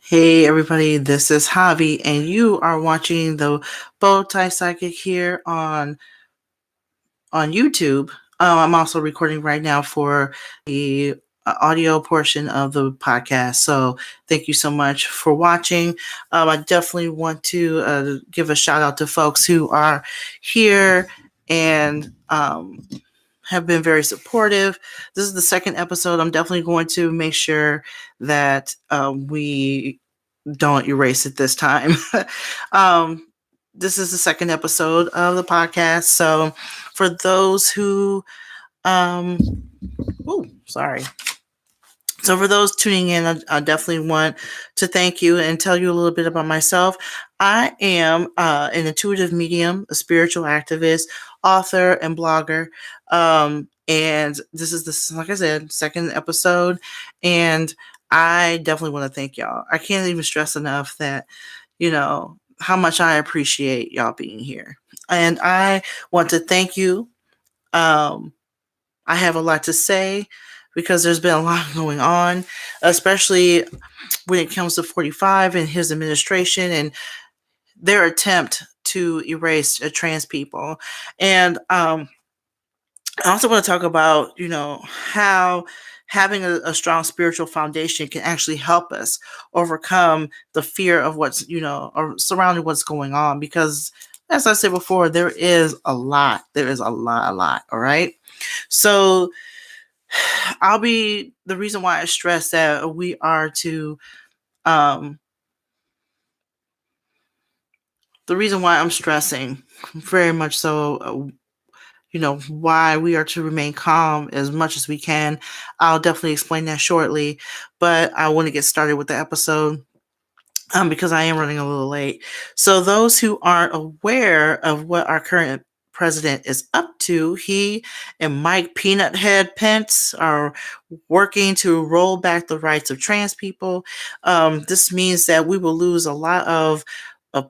Hey everybody, this is Javi, and you are watching the Bowtie Psychic here on YouTube. I'm also recording right now for the audio portion of the podcast. So thank you so much for watching. I definitely want to give a shout out to folks who are here and have been very supportive. This is the second episode. I'm definitely going to make sure that we don't erase it this time. um, this is the second episode of the podcast. So for those who, um, oh, sorry. So for those tuning in, I definitely want to thank you and tell you a little bit about myself. I am an intuitive medium, a spiritual activist, author, and blogger. And this is like I said, second episode. And I definitely want to thank y'all. I can't even stress enough that, how much I appreciate y'all being here. And I want to thank you. Um, I have a lot to say because there's been a lot going on, especially when it comes to 45 and his administration and their attempt to erase trans people. And I also want to talk about, how having a strong spiritual foundation can actually help us overcome the fear of what's, or surrounding what's going on. Because, as I said before, there is a lot. There is a lot. All right. So, the reason why I stress that we are to, um, the reason why I'm stressing very much so, why we are to remain calm as much as we can. I'll definitely explain that shortly, but I want to get started with the episode. Because I am running a little late. So those who aren't aware of what our current president is up to, he and Mike Peanut Head Pence are working to roll back the rights of trans people. This means that we will lose a lot of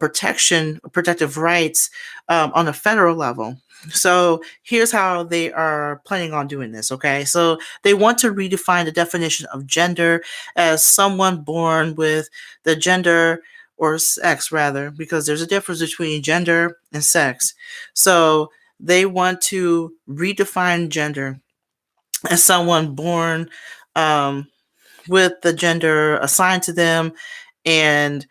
protective rights on a federal level. So here's how they are planning on doing this. Okay, so they want to redefine the definition of gender as someone born with the gender or sex, rather, because there's a difference between gender and sex. So they want to redefine gender as someone born um, with the gender assigned to them, and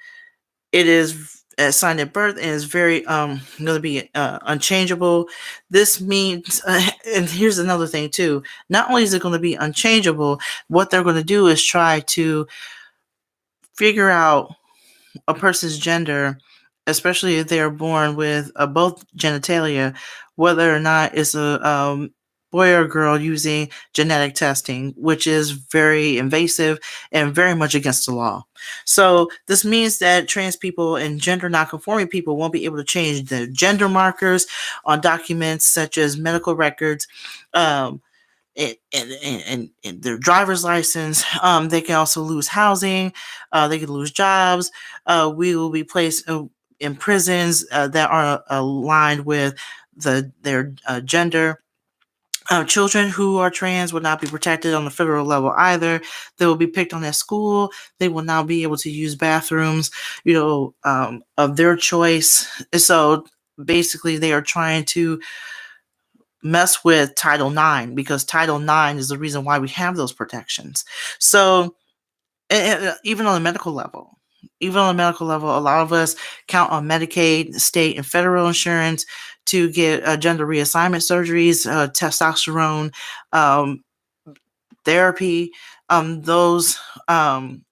it is assigned at birth and is very going to be unchangeable. This means, and here's another thing too. Not only is it going to be unchangeable, what they're going to do is try to figure out a person's gender, especially if they are born with both genitalia, whether or not it's a boy or girl, using genetic testing, which is very invasive and very much against the law. So this means that trans people and gender nonconforming people won't be able to change their gender markers on documents such as medical records. And their driver's license. They can also lose housing. They can lose jobs. We will be placed in prisons that are aligned with their gender. Children who are trans will not be protected on the federal level either. They will be picked on at school. They will not be able to use bathrooms, of their choice. So basically, they are trying to mess with Title IX, because Title IX is the reason why we have those protections. So, even on the medical level, a lot of us count on Medicaid, state, and federal insurance to get gender reassignment surgeries, testosterone therapy. Um, those um,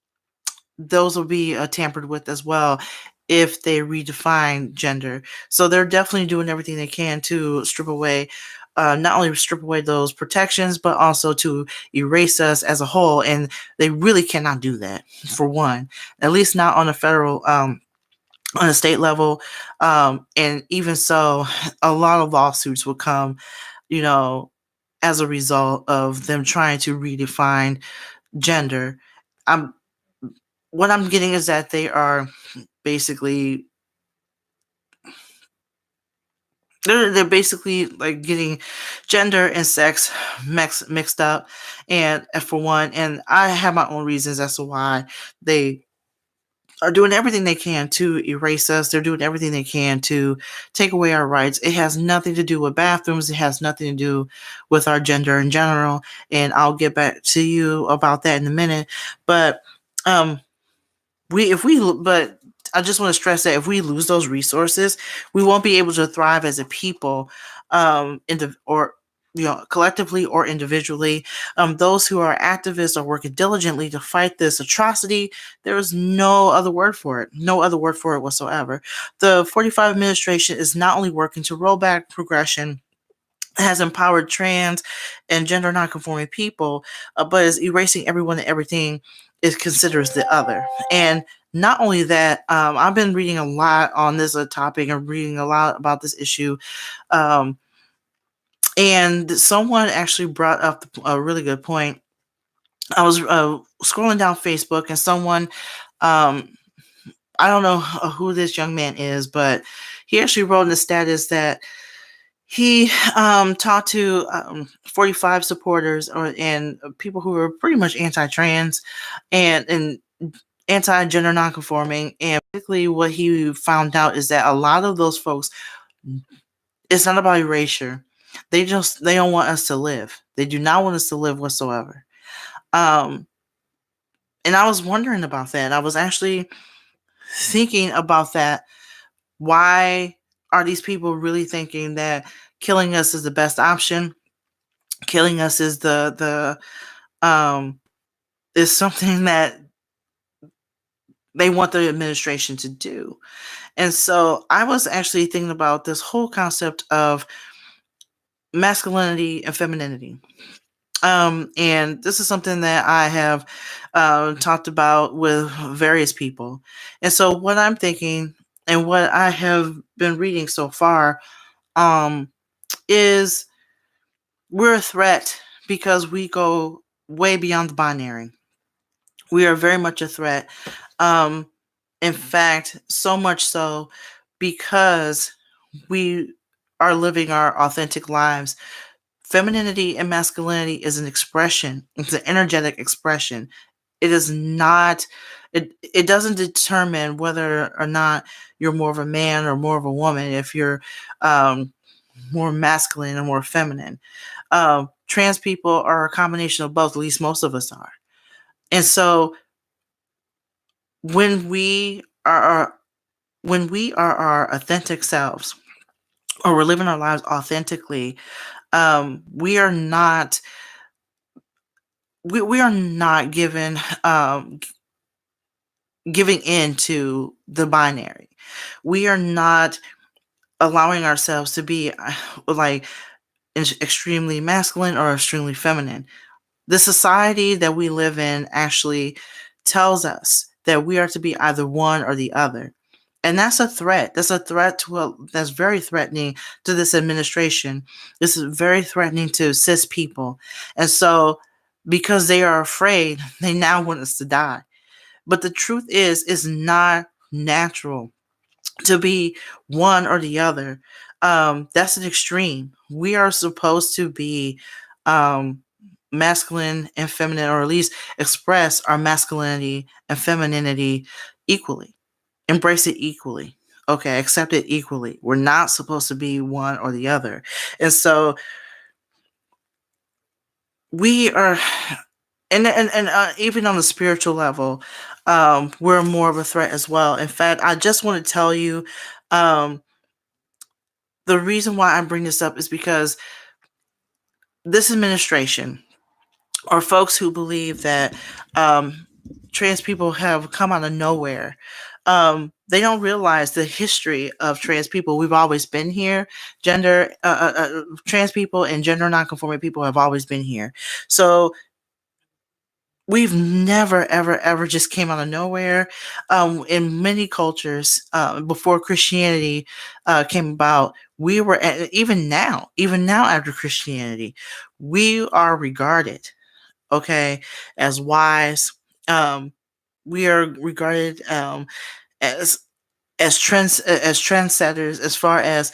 those will be tampered with as well if they redefine gender. So they're definitely doing everything they can to not only strip away those protections, but also to erase us as a whole. And they really cannot do that, for one, at least not on a federal, on a state level. And even so, a lot of lawsuits will come, you know, as a result of them trying to redefine gender. Um, what I'm getting is that they are basically they're basically like getting gender and sex mixed up, and for one, and I have my own reasons as to why they are doing everything they can to erase us. They're doing everything they can to take away our rights. It has nothing to do with bathrooms. It has nothing to do with our gender in general. And I'll get back to you about that in a minute. But um, but I just want to stress that if we lose those resources, we won't be able to thrive as a people, or collectively or individually. Those who are activists are working diligently to fight this atrocity. There is no other word for it, no other word for it whatsoever. The 45 administration is not only working to roll back progression, has empowered trans and gender nonconforming people, but is erasing everyone and everything it considers the other. And not only that, I've been reading a lot on this topic and reading a lot about this issue. Um, and someone actually brought up a really good point. I was scrolling down Facebook, and someone, um, I don't know who this young man is, but he actually wrote in the status that he talked to 45 supporters and people who were pretty much anti-trans and anti-gender nonconforming. And basically what he found out is that a lot of those folks, it's not about erasure. They don't want us to live. They do not want us to live whatsoever. Um, and I was wondering about that. I was actually thinking about that. Why are these people really thinking that killing us is the best option? Killing us is is something that they want the administration to do. And so I was actually thinking about this whole concept of masculinity and femininity. And this is something that I have talked about with various people. And so what I'm thinking and what I have been reading so far, is we're a threat because we go way beyond the binary. We are very much a threat. Um, in fact, so much so because we are living our authentic lives. Femininity and masculinity is an expression. It's an energetic expression. It is not. It doesn't determine whether or not you're more of a man or more of a woman. If you're more masculine or more feminine, trans people are a combination of both. At least most of us are. And so when we are our authentic selves, or we're living our lives authentically, we are not we are not giving in to the binary. We are not allowing ourselves to be like extremely masculine or extremely feminine. The society that we live in actually tells us that we are to be either one or the other. And that's a threat. That's a threat that's very threatening to this administration. This is very threatening to cis people. And so because they are afraid, they now want us to die. But the truth is, it's not natural to be one or the other. That's an extreme. We are supposed to be um, masculine and feminine, or at least express our masculinity and femininity equally, embrace it equally. Okay, accept it equally. We're not supposed to be one or the other. And so we are, and even on the spiritual level, we're more of a threat as well. In fact, I just want to tell you, um, the reason why I bring this up is because this administration, or folks who believe that trans people have come out of nowhere, they don't realize the history of trans people. We've always been here. Trans people and gender nonconforming people have always been here. So we've never, ever, ever just came out of nowhere. In many cultures, before Christianity came about, we were even now after Christianity, we are regarded, okay, as wise. We are regarded as trendsetters as far as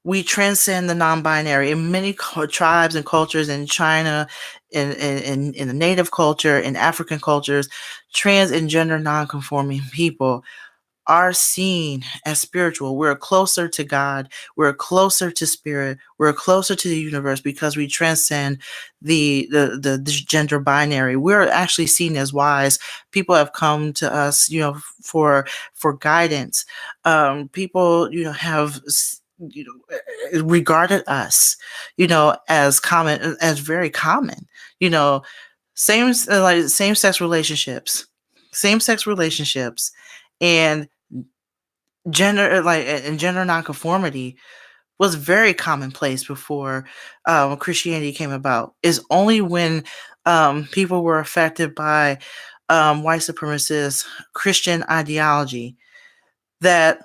We transcend the non-binary in many tribes and cultures in China, in the native culture, in African cultures. Trans and gender non-conforming people are seen as spiritual. We're closer to God. We're closer to spirit. We're closer to the universe because we transcend the gender binary. We're actually seen as wise. People have come to us, for guidance. People, have regarded us, as common, as very common. You know, same sex relationships, and gender nonconformity was very commonplace before Christianity came about. It's only when people were affected by white supremacist Christian ideology that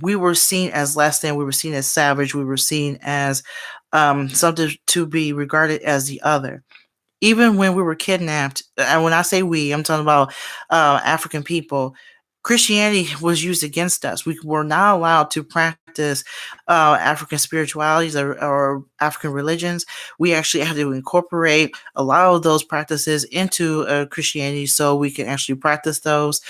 we were seen as less than, we were seen as savage, we were seen as something to be regarded as the other. Even when we were kidnapped, and when I say we, I'm talking about African people, Christianity was used against us. We were not allowed to practice African spiritualities or African religions. We actually had to incorporate a lot of those practices into Christianity so we can actually practice those.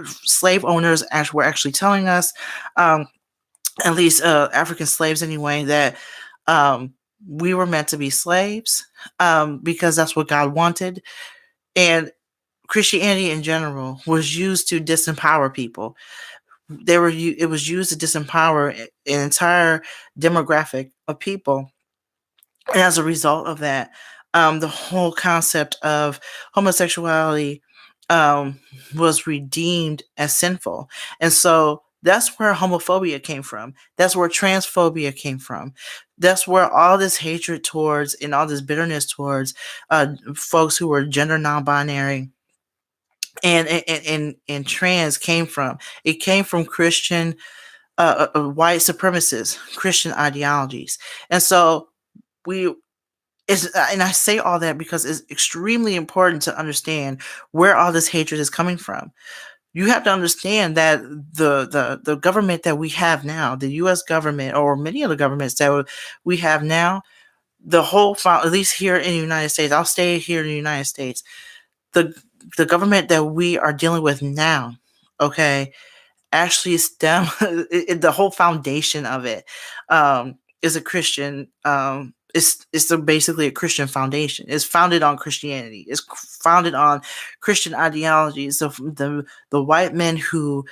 Slave owners were actually telling us, at least African slaves anyway, that we were meant to be slaves because that's what God wanted. And Christianity in general was used to disempower people. It was used to disempower an entire demographic of people. And as a result of that, the whole concept of homosexuality was redeemed as sinful. And so that's where homophobia came from. That's where transphobia came from. That's where all this hatred towards and all this bitterness towards folks who were gender non-binary and trans came from. It came from Christian white supremacist Christian ideologies. And so we and I say all that because it's extremely important to understand where all this hatred is coming from. You have to understand that the government that we have now, the U.S. government, or many of the governments that we have now, at least here in the United States, I'll stay here in the United States. The the government that we are dealing with now, okay, actually the whole foundation of it is a Christian. It's basically a Christian foundation. It's founded on Christianity. It's founded on Christian ideologies of the white men who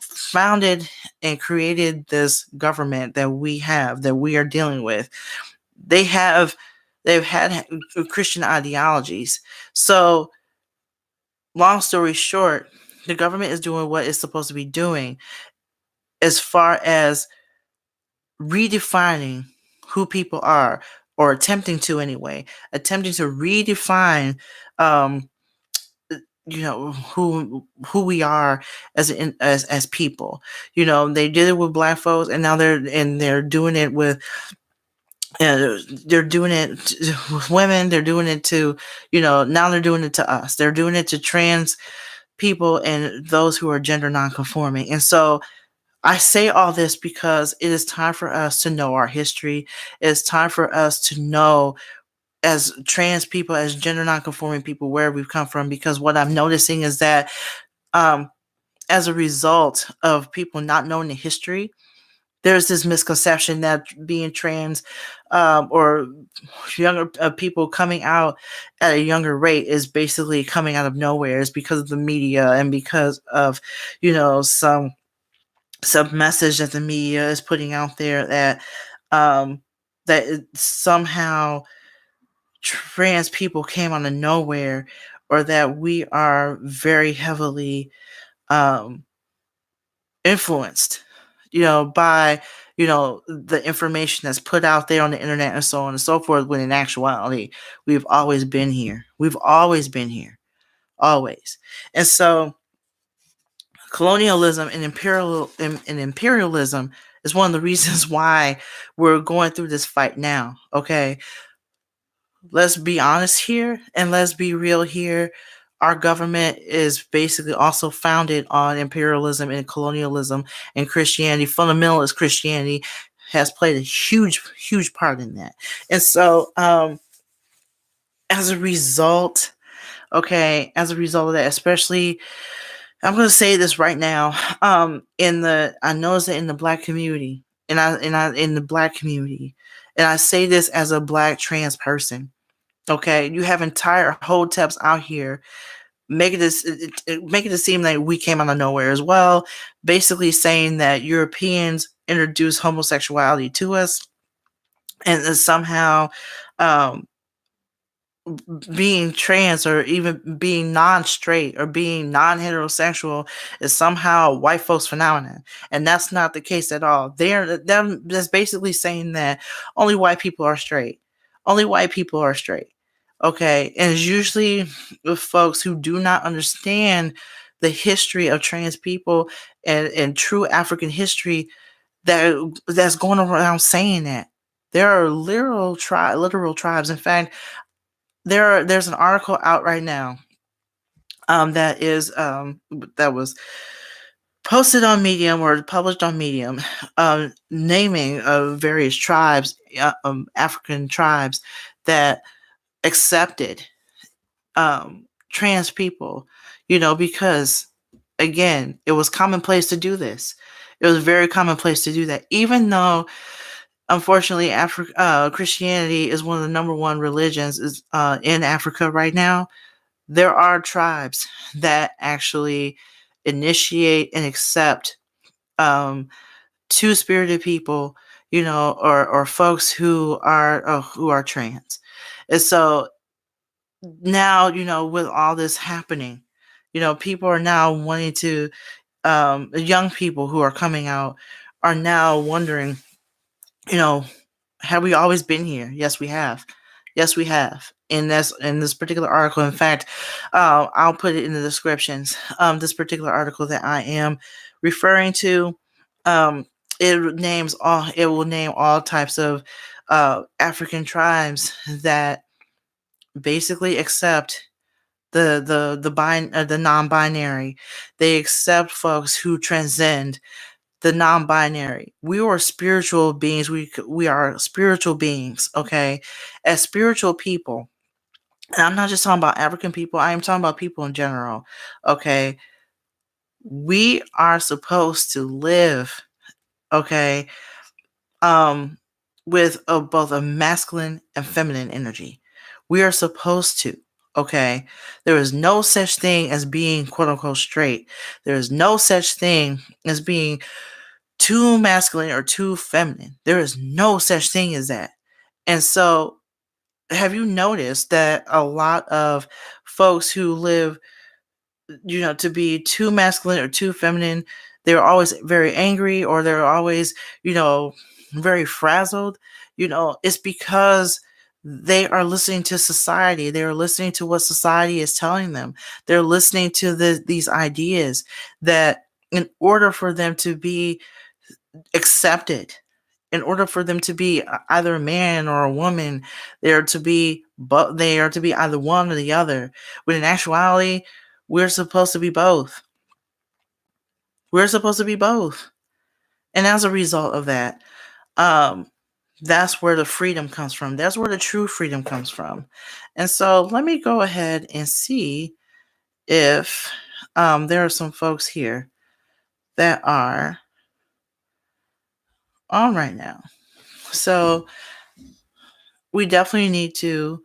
founded and created this government that we are dealing with. They have they've had Christian ideologies. So long story short, the government is doing what it's supposed to be doing as far as redefining who people are, or attempting to anyway, attempting to redefine um who we are as people. They did it with black folks, and now they're doing it with they're doing it with women. They're doing it to now they're doing it to us. They're doing it to trans people and those who are gender nonconforming. And so I say all this because it is time for us to know our history. It's time for us to know, as trans people, as gender nonconforming people, where we've come from. Because what I'm noticing is that um, as a result of people not knowing the history, there's this misconception that being trans or younger people coming out at a younger rate is basically coming out of nowhere. It's because of the media and because of some message that the media is putting out there that somehow trans people came out of nowhere, or that we are very heavily um, influenced, by the information that's put out there on the internet and so on and so forth. When in actuality, we've always been here. We've always been here, always. And so colonialism and imperialism is one of the reasons why we're going through this fight now. Okay, let's be honest here and let's be real here. our government is basically also founded on imperialism and colonialism, and Christianity, fundamentalist Christianity, has played a huge part in that. And so, as a result, okay, as a result of that, especially, I'm going to say this right now. I noticed that in the black community, in the black community, and I say this as a black trans person. Okay, you have entire hoteps out here making it seem like we came out of nowhere as well, basically saying that Europeans introduced homosexuality to us, and somehow, um, being trans or even being non-straight or being non-heterosexual is somehow a white folks phenomenon, and that's not the case at all. That's basically saying that only white people are straight. Only white people are straight. Okay, and it's usually with folks who do not understand the history of trans people and true African history that's going around saying that. There are literal tribes. In fact, there's an article out right now, that was posted on Medium or published on Medium, naming various tribes, African tribes that accepted trans people, because again, it was commonplace to do this. It was very commonplace to do that, even though unfortunately Christianity is one of the number one religions in Africa right now. There are tribes that actually initiate and accept two-spirited people, or folks who are trans. And so now, with all this happening, people are now wanting to, young people who are coming out are now wondering, you know, have we always been here? Yes, we have. Yes, we have. In this particular article, in fact, I'll put it in the descriptions. This particular article that I am referring to, um, it will name all types of African tribes that basically accept the non-binary. They accept folks who transcend the non-binary. We are spiritual beings. We are spiritual beings, okay? As spiritual people, and I'm not just talking about African people, I am talking about people in general, okay? We are supposed to live, okay, um with both a masculine and feminine energy. We are supposed to, okay? There is no such thing as being quote unquote straight. There is no such thing as being too masculine or too feminine. There is no such thing as that. And so, have you noticed that a lot of folks who live, to be too masculine or too feminine, they're always very angry, or they're always, very frazzled? It's because they are listening to society. They're listening to what society is telling them. They're listening to these ideas that in order for them to be accepted, in order for them to be either a man or a woman, they are to be either one or the other. When in actuality, we're supposed to be both. We're supposed to be both. And as a result of that, um, that's where the freedom comes from. That's where the true freedom comes from. And so let me go ahead and see if there are some folks here that are on right now. So we definitely need to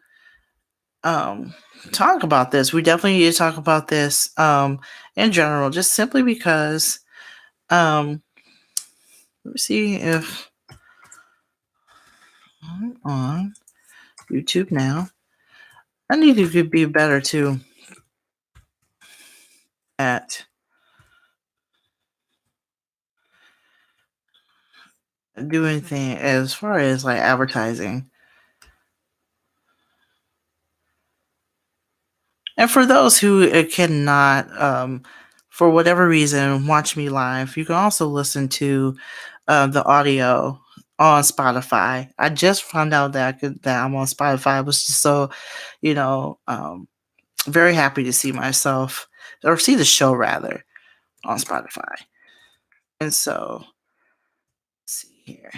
talk about this. We definitely need to talk about this in general, just simply because let me see if I'm on YouTube now. I need to be better too at doing things as far as like advertising. And for those who cannot, for whatever reason, watch me live, you can also listen to the audio on Spotify. I just found out that I'm on Spotify. I was just so, you know, very happy to see myself, or see the show rather, on Spotify. And so, let's see here.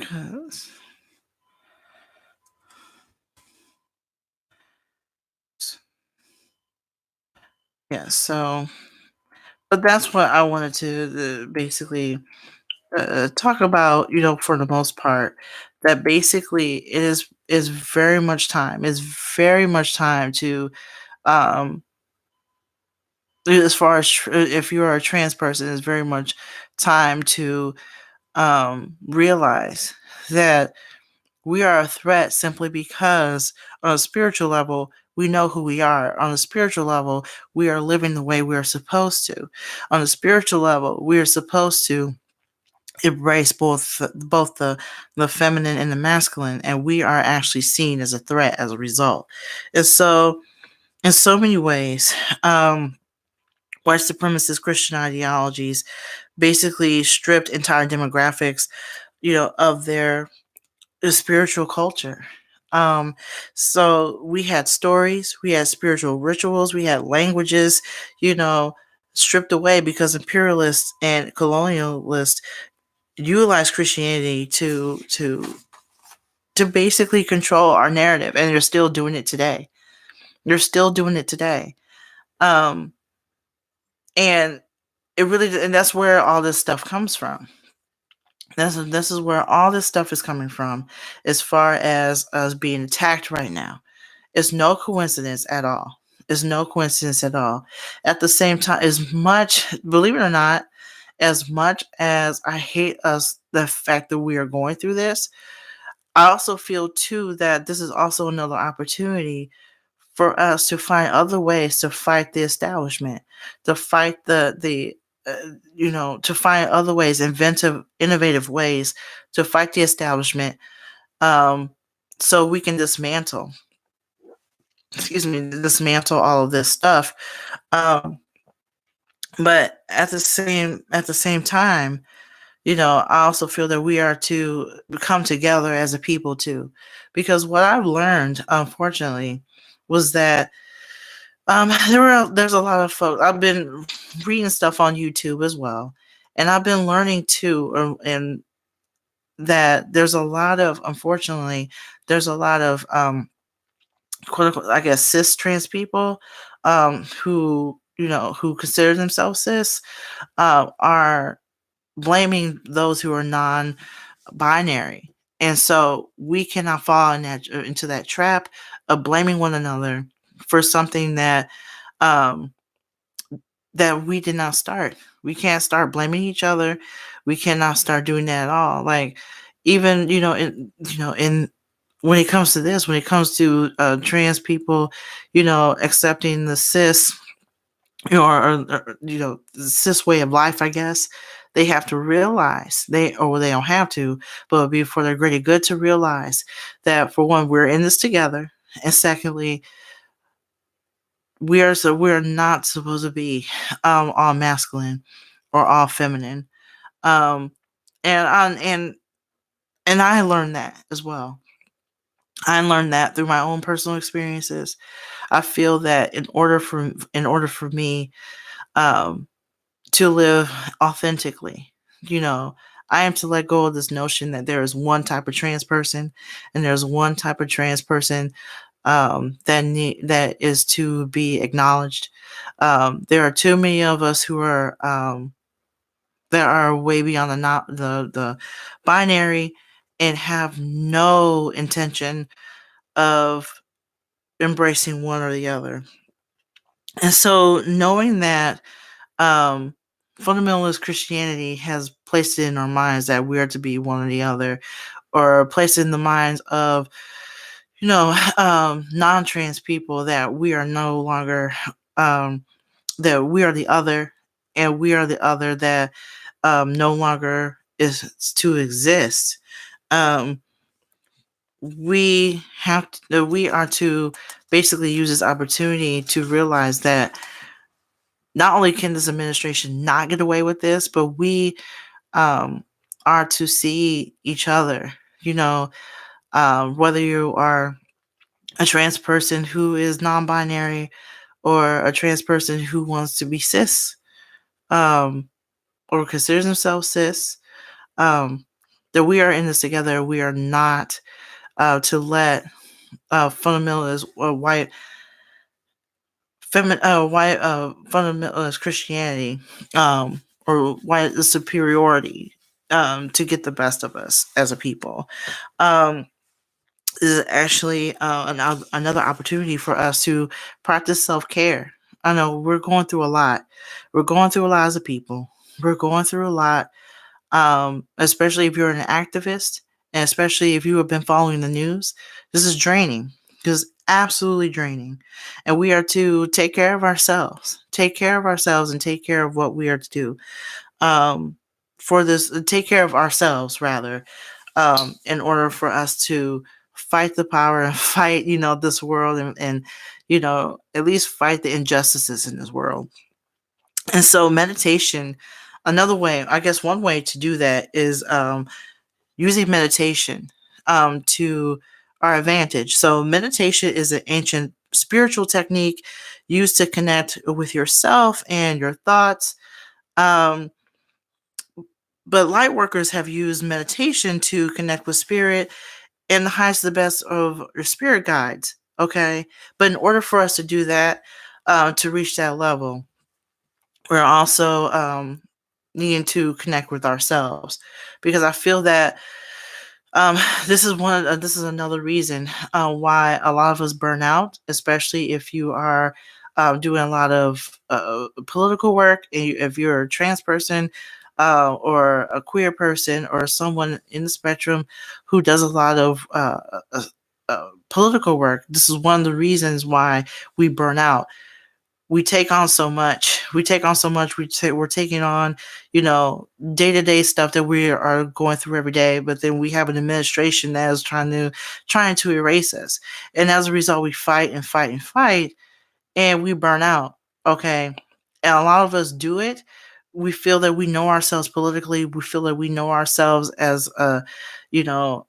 'Cause- yeah, so, but that's what I wanted to basically talk about, for the most part, that basically is very much time. Is very much time to, um, as far as if you are a trans person, it's very much time to realize that we are a threat simply because on a spiritual level, we know who we are. On a spiritual level, we are living the way we are supposed to. On a spiritual level, we are supposed to embrace both the feminine and the masculine, and we are actually seen as a threat as a result. And so, in so many ways, white supremacist Christian ideologies basically stripped entire demographics, of their spiritual culture. Um, so we had stories, we had spiritual rituals, we had languages, you know, stripped away because imperialists and colonialists utilized Christianity to basically control our narrative, and they're still doing it today. They're still doing it today. Um, and and that's where all this stuff comes from. This is where all this stuff is coming from, as far as us being attacked right now. It's no coincidence at all. It's no coincidence at all. At the same time, as much, believe it or not, as much as I hate us, the fact that we are going through this, I also feel too that this is also another opportunity for us to find other ways to fight the establishment, to fight to find other ways, innovative ways to fight the establishment, um, so we can dismantle all of this stuff. Um, but at the same time, I also feel that we are to come together as a people too, because what I've learned, unfortunately, was that there's a lot of folks. I've been reading stuff on YouTube as well, and I've been learning too, and that there's a lot of, unfortunately, there's a lot of quote unquote, I guess, cis trans people, who consider themselves cis, are blaming those who are non-binary, and so we cannot fall into that trap of blaming one another for something um, that we did not start. We can't start blaming each other. We cannot start doing that at all. Like, even in when it comes to this, when it comes to trans people, accepting the cis, the cis way of life, I guess they have to realize, they don't have to, but it'd be for their greater good to realize that, for one, we're in this together, and secondly, we're not supposed to be all masculine or all feminine. Um, and I learned that as well. I learned that through my own personal experiences. I feel that in order for me um, to live authentically, you know, I am to let go of this notion that there is one type of trans person, and there's one type of trans person that is to be acknowledged. There are too many of us who are that are way beyond the binary, and have no intention of embracing one or the other. And so, knowing that um, fundamentalist Christianity has placed it in our minds that we are to be one or the other, or placed it in the minds of non-trans people that we are no longer um, that we are the other, and we are the other that no longer is to exist. Um, we are to basically use this opportunity to realize that not only can this administration not get away with this, but we um, are to see each other, whether you are a trans person who is non-binary or a trans person who wants to be cis, um, or considers themselves cis, that we are in this together. We are not to let fundamentalist or white fundamentalist Christianity, or white superiority, to get the best of us as a people. Um, is actually another opportunity for us to practice self-care. I know we're going through a lot. We're going through a lot as a people. We're going through a lot, especially if you're an activist, and especially if you have been following the news. This is draining. This is absolutely draining. And we are to take care of ourselves. Take care of ourselves and take care of what we are to do. Um, for this, take care of ourselves, rather, in order for us to fight the power and fight, this world, and at least fight the injustices in this world. And so meditation, another way, I guess one way to do that is using meditation to our advantage. So meditation is an ancient spiritual technique used to connect with yourself and your thoughts. Um, but light workers have used meditation to connect with spirit and the highest, the best of your spirit guides. Okay. But in order for us to do that, to reach that level, we're also needing to connect with ourselves, because I feel that um, this is another reason why a lot of us burn out, especially if you are doing a lot of political work, and if you're a trans person, or a queer person, or someone in the spectrum who does a lot of political work. This is one of the reasons why we burn out. We take on so much. We're taking on, day-to-day stuff that we are going through every day, but then we have an administration that is trying to erase us. And as a result, we fight and fight and fight, and we burn out. Okay. And a lot of us do it. We feel that we know ourselves politically. We feel that we know ourselves as you know,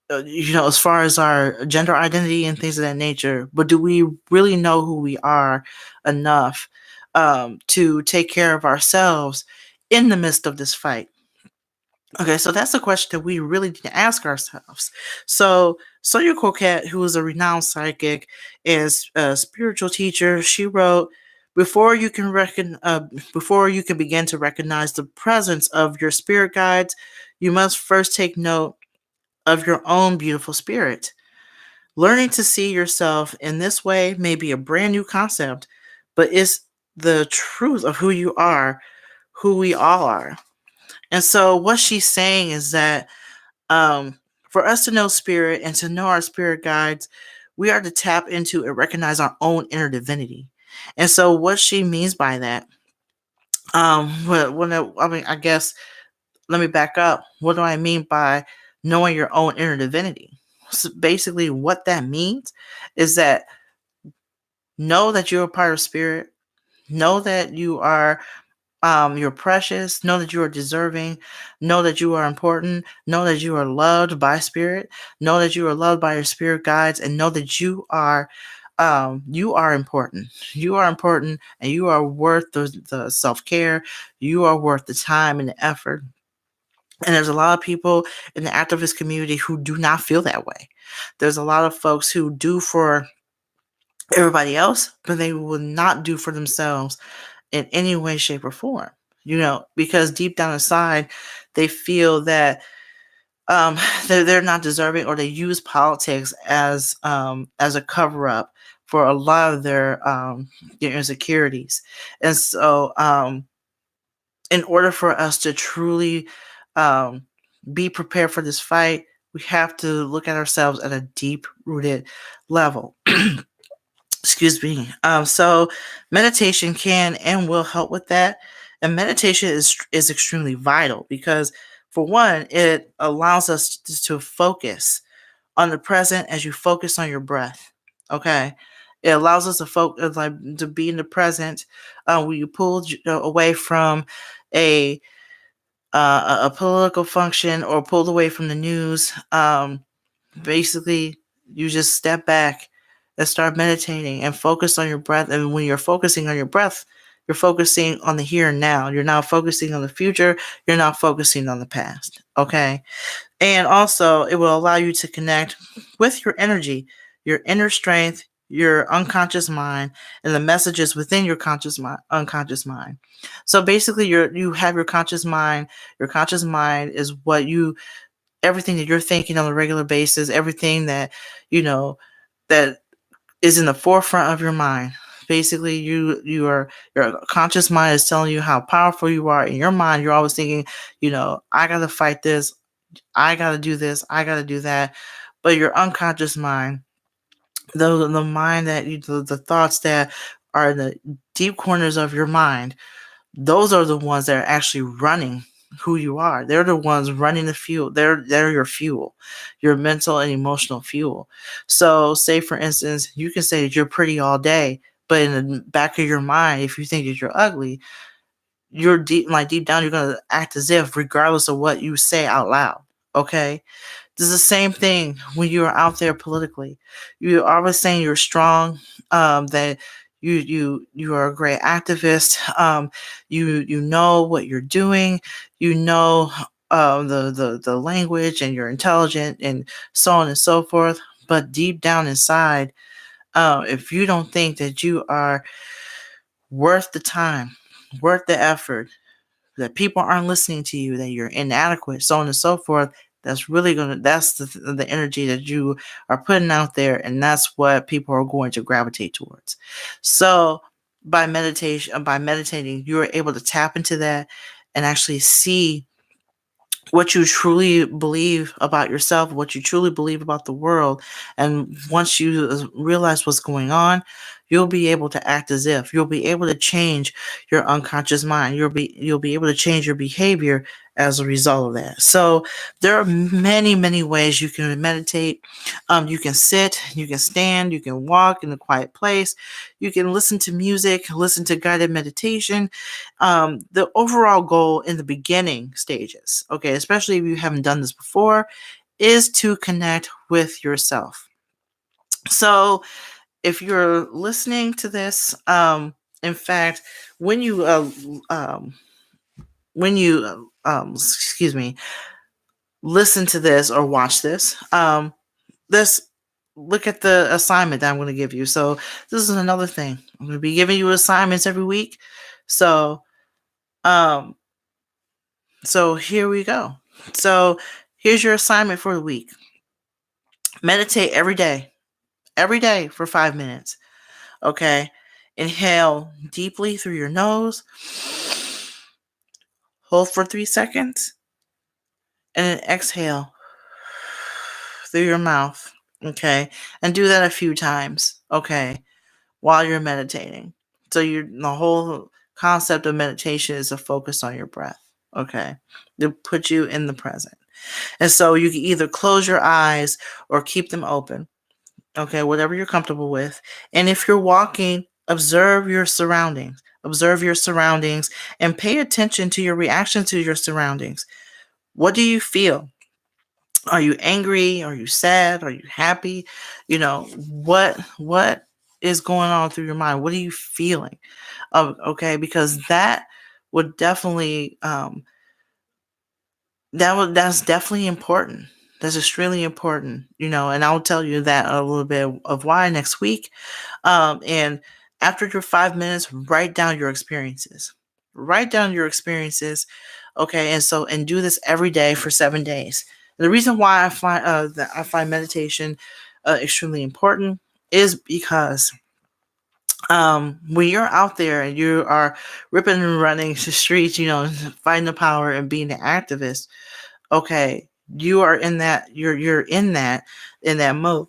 as far as our gender identity and things of that nature. But do we really know who we are enough to take care of ourselves in the midst of this fight? Okay, so that's a question that we really need to ask ourselves. So, Sonia Coquette, who is a renowned psychic and a spiritual teacher, she wrote, before you can begin to recognize the presence of your spirit guides, you must first take note of your own beautiful spirit. Learning to see yourself in this way may be a brand new concept, but it's the truth of who you are, who we all are. And so, what she's saying is that for us to know spirit and to know our spirit guides, we are to tap into and recognize our own inner divinity. And so, what she means by that, I guess, let me back up. What do I mean by knowing your own inner divinity? So basically, what that means is that know that you're a part of spirit. Know that you're precious. Know that you are deserving. Know that you are important. Know that you are loved by spirit. Know that you are loved by your spirit guides, and know that you are important. You are important, and you are worth the self care. You are worth the time and the effort. And there's a lot of people in the activist community who do not feel that way. There's a lot of folks who do for everybody else, but they will not do for themselves in any way, shape, or form. Because deep down inside, they feel that they're not deserving, or they use politics as a cover up for a lot of their insecurities. And so, in order for us to truly um, be prepared for this fight, we have to look at ourselves at a deep rooted level. Excuse me. So meditation can and will help with that. And meditation is extremely vital because, for one, it allows us to focus on the present as you focus on your breath. Okay. It allows us to focus, like, to be in the present, when you pull away from a a political function or pulled away from the news, basically you just step back and start meditating and focus on your breath. And when you're focusing on your breath, you're focusing on the here and now. You're not focusing on the future. You're not focusing on the past. Okay. And also, it will allow you to connect with your energy, your inner strength, your unconscious mind, and the messages within your unconscious mind. So basically, you have your conscious mind. Your conscious mind is everything that you're thinking on a regular basis, everything that you know that is in the forefront of your mind. Basically, your conscious mind is telling you how powerful you are. In your mind, you're always thinking, I gotta fight this, I gotta do this, I gotta do that. But your unconscious mind, the mind that the thoughts that are in the deep corners of your mind, those are the ones that are actually running who you are. They're the ones running the fuel. They're your fuel, your mental and emotional fuel. So, say for instance, you can say that you're pretty all day, but in the back of your mind, if you think that you're ugly, you're deep down, you're gonna act as if, regardless of what you say out loud. Okay, it's the same thing when you're out there politically. You're always saying you're strong, that you are a great activist. You know what you're doing. You know the language, and you're intelligent, and so on and so forth. But deep down inside, if you don't think that you are worth the time, worth the effort, that people aren't listening to you, that you're inadequate, so on and so forth, that's the energy that you are putting out there, and that's what people are going to gravitate towards. So by meditating, you are able to tap into that and actually see what you truly believe about yourself, what you truly believe about the world. And once you realize what's going on, you'll be able to act as if. You'll be able to change your unconscious mind. You'll be able to change your behavior as a result of that. So there are many, many ways you can meditate. You can sit, you can stand, you can walk in a quiet place, you can listen to music, listen to guided meditation. The overall goal in the beginning stages, okay, especially if you haven't done this before, is to connect with yourself. So if you're listening to this, in fact, when you excuse me, listen to this or watch this look at the assignment that I'm going to give you. So this is another thing. I'm going to be giving you assignments every week. So um so here we go. So here's your assignment for the week. Meditate every day for 5 minutes. Okay. Inhale deeply through your nose, hold for 3 seconds, and then exhale through your mouth. Okay. And do that a few times. Okay. While you're meditating. So the whole concept of meditation is to focus on your breath. Okay. To put you in the present. And so you can either close your eyes or keep them open. Okay, whatever you're comfortable with. And if you're walking, observe your surroundings. Observe your surroundings and pay attention to your reaction to your surroundings. What do you feel? Are you angry? Are you sad? Are you happy? What is going on through your mind? What are you feeling? Okay, because that would definitely that's definitely important. That's extremely important, and I'll tell you that a little bit of why next week. And after your 5 minutes, write down your experiences. Write down your experiences, okay? And do this every day for 7 days. The reason why I find meditation extremely important is because when you're out there and you are ripping and running the streets, fighting the power and being an activist, okay, you are in that. You're in that mode.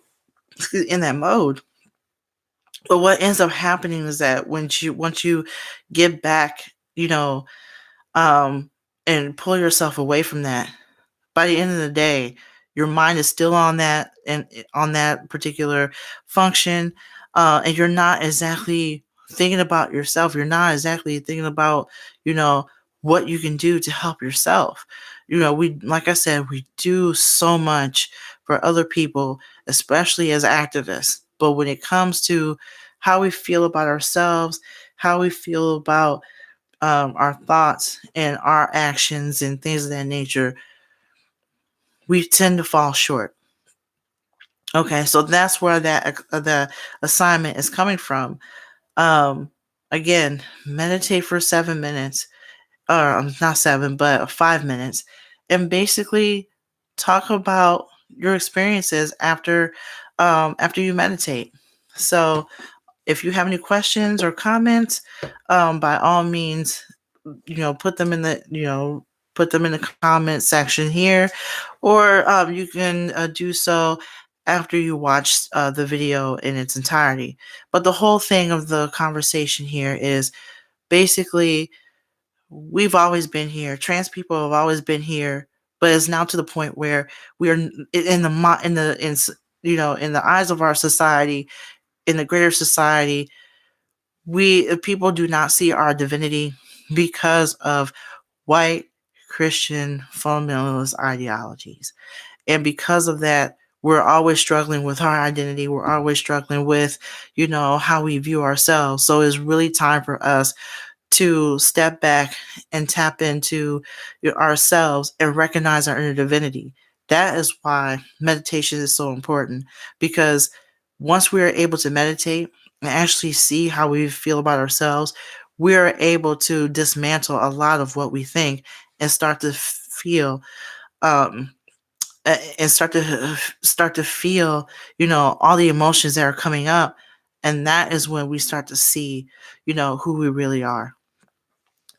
But what ends up happening is that once you get back, um, and pull yourself away from that, by the end of the day, your mind is still on that and on that particular function, and you're not exactly thinking about yourself. You're not exactly thinking about, you know, what you can do to help yourself. Like I said, we do so much for other people, especially as activists. But when it comes to how we feel about ourselves, how we feel about our thoughts and our actions and things of that nature, we tend to fall short. Okay, so that's where the assignment is coming from. Um, Again, meditate for 7 minutes, or not 7, but 5 minutes, and basically talk about your experiences after you meditate. So, if you have any questions or comments, by all means, put them in the comment section here, or you can do so after you watch the video in its entirety. But the whole thing of the conversation here is basically, we've always been here. Trans people have always been here, but it's now to the point where we are in the eyes of our society, in the greater society, we people do not see our divinity because of white Christian fundamentalist ideologies. And because of that, we're always struggling with our identity. We're always struggling with, how we view ourselves. So it's really time for us to step back and tap into ourselves and recognize our inner divinity. That is why meditation is so important, because once we are able to meditate and actually see how we feel about ourselves, we are able to dismantle a lot of what we think and start to feel um, and start to feel all the emotions that are coming up, and that is when we start to see who we really are.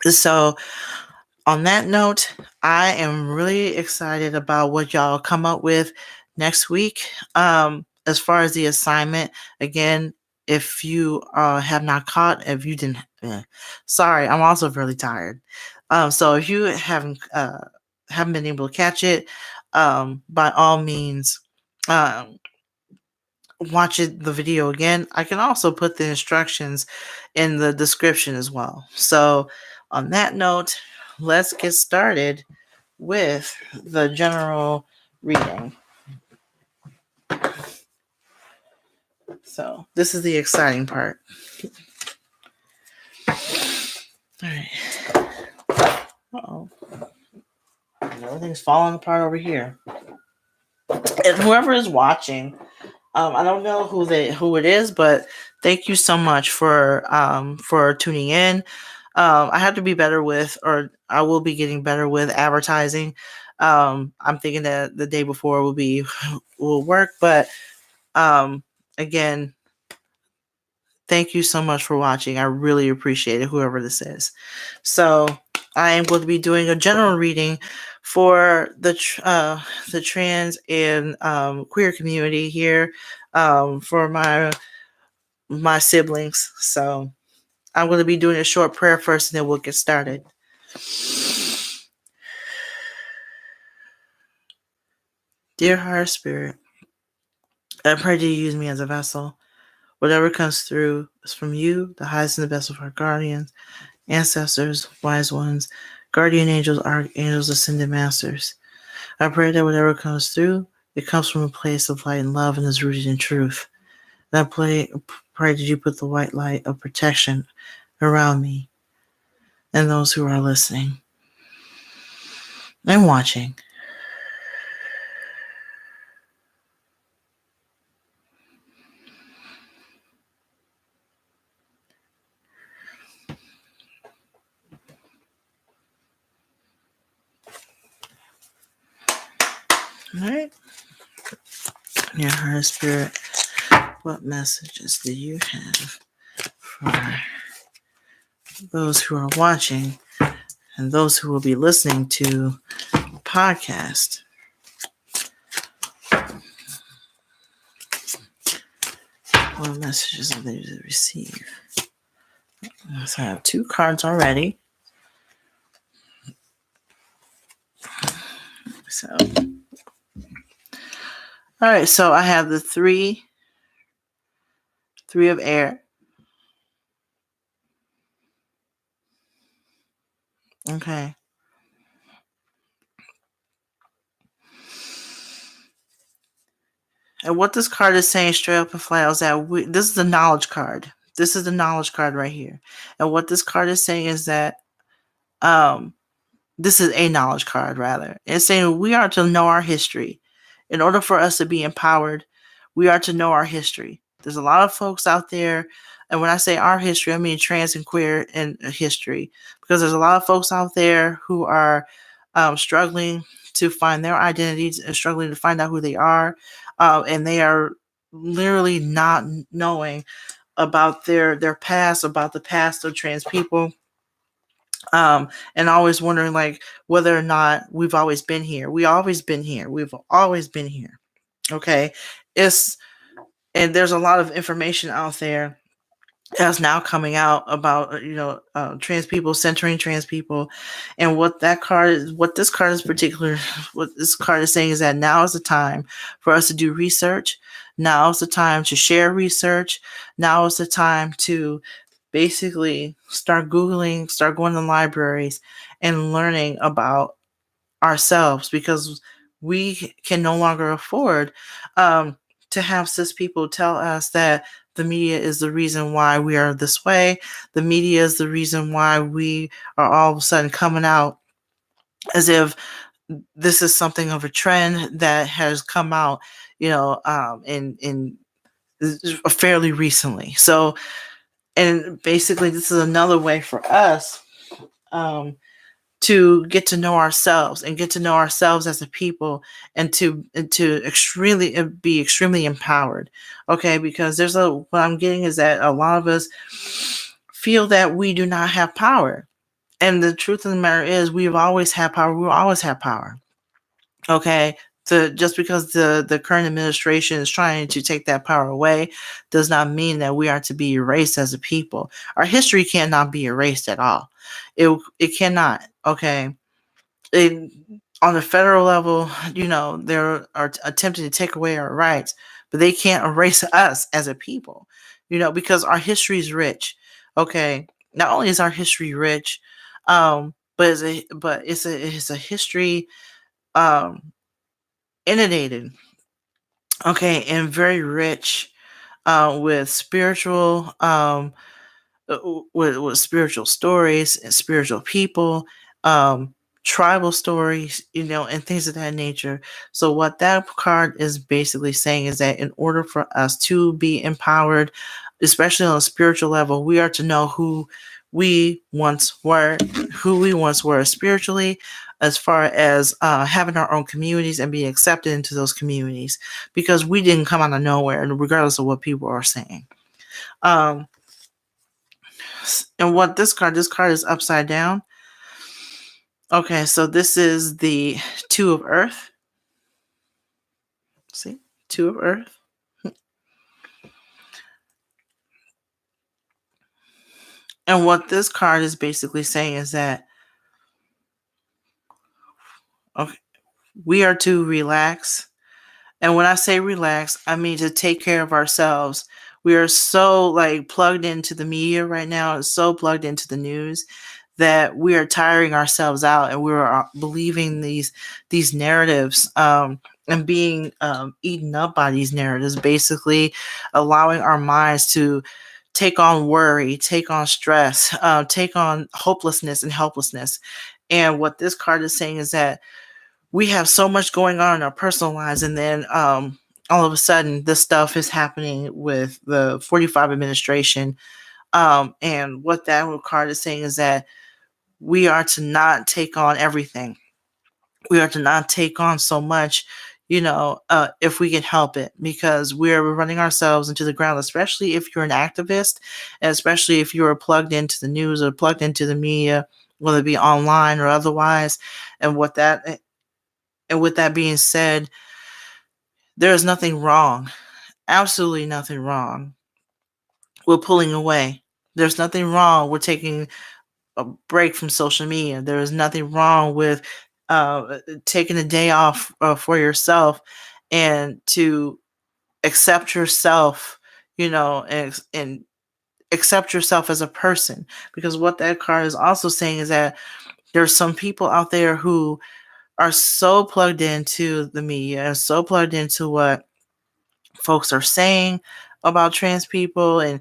So, on that note, I am really excited about what y'all come up with next week. As far as the assignment, again, if you have not caught, if you didn't, sorry, I'm also really tired. So if you haven't been able to catch it, by all means, um, watch the video again. I can also put the instructions in the description as well. So, on that note, let's get started with the general reading. So, this is the exciting part. All right. Uh-oh. Everything's falling apart over here. And whoever is watching, I don't know who it is, but thank you so much for tuning in. I have to be better with, or I will be getting better with advertising. I'm thinking that the day before will work, but again, thank you so much for watching. I really appreciate it, whoever this is. So I am going to be doing a general reading for the trans and queer community here, for my siblings. So I'm going to be doing a short prayer first, and then we'll get started. Dear Higher Spirit, I pray that you use me as a vessel. Whatever comes through is from you, the highest and the best of our guardians, ancestors, wise ones, guardian angels, archangels, ascended masters. I pray that whatever comes through, it comes from a place of light and love and is rooted in truth. And I pray that you put the white light of protection around me and those who are listening and watching. All right. Your Higher Spirit, what messages do you have for those who are watching and those who will be listening to the podcast? What messages are they to receive? So I have 2 cards already. So, all right. So I have the three of air, Okay. And what this card is saying straight up and flat is that this is the knowledge card. This is the knowledge card right here. And what this card is saying is that um, this is a knowledge card, rather. It's saying we are to know our history. In order for us to be empowered, we are to know our history. There's a lot of folks out there, and when I say our history, I mean trans and queer and history, because there's a lot of folks out there who are struggling to find their identities and struggling to find out who they are, and they are literally not knowing about their past, about the past of trans people, and always wondering like whether or not we've always been here. We always been here. We've always been here. Okay, it's and there's a lot of information out there that's now coming out about trans people, centering trans people, and what this card is particular, what this card is saying is that now is the time for us to do research. Now is the time to share research. Now is the time to basically start Googling, start going to libraries and learning about ourselves, because we can no longer afford to have cis people tell us that the media is the reason why we are this way. The media is the reason why we are all of a sudden coming out as if this is something of a trend that has come out, in fairly recently. So, and basically, this is another way for us um, to get to know ourselves and get to know ourselves as a people, and to extremely be extremely empowered. Okay, because what I'm getting is that a lot of us feel that we do not have power, and the truth of the matter is we've always had power. We will always have power. Okay. Just because the current administration is trying to take that power away does not mean that we are to be erased as a people. Our history cannot be erased at all. It cannot. Okay. it, on the federal level, they are attempting to take away our rights, but they can't erase us as a people, because our history is rich. Okay, not only is our history rich, but it's a history um, inundated, okay, and very rich with with spiritual stories and spiritual people, um, tribal stories, and things of that nature. So, what that card is basically saying is that in order for us to be empowered, especially on a spiritual level, we are to know we once were, who we once were spiritually, as far as having our own communities and being accepted into those communities, because we didn't come out of nowhere, regardless of what people are saying. Um, and what this card is upside down. Okay, so this is the Two of Earth. See? Two of Earth. And what this card is basically saying is that, okay, we are to relax. And when I say relax, I mean to take care of ourselves. We are so like plugged into the media right now, so plugged into the news, that we are tiring ourselves out, and we are believing these narratives, and being eaten up by these narratives, basically allowing our minds to take on worry, take on stress, take on hopelessness and helplessness. And what this card is saying is that we have so much going on in our personal lives, and then all of a sudden this stuff is happening with the 45 administration. And what that card is saying is that we are to not take on everything. We are to not take on so much, if we can help it, because we're running ourselves into the ground, especially if you're an activist, and especially if you're plugged into the news or plugged into the media, whether it be online or otherwise. And with that being said, there is nothing wrong, absolutely nothing wrong with pulling away. There's nothing wrong with taking a break from social media. There is nothing wrong with taking a day off for yourself, and to accept yourself, and accept yourself as a person. Because what that card is also saying is that There's some people out there who are so plugged into the media, so plugged into what folks are saying about trans people, and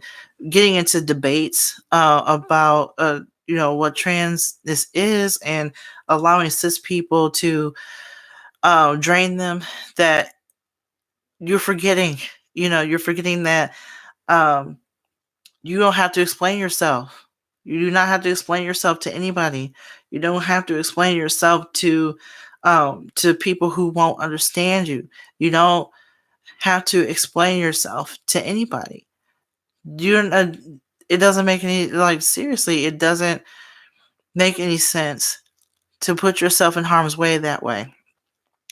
getting into debates about what trans this is, and allowing cis people to drain them, that you're forgetting you're forgetting that um, you don't have to explain yourself. You do not have to explain yourself to anybody. You don't have to explain yourself to people who won't understand you. You don't have to explain yourself to anybody. You're it doesn't make any, like, seriously, it doesn't make any sense to put yourself in harm's way that way.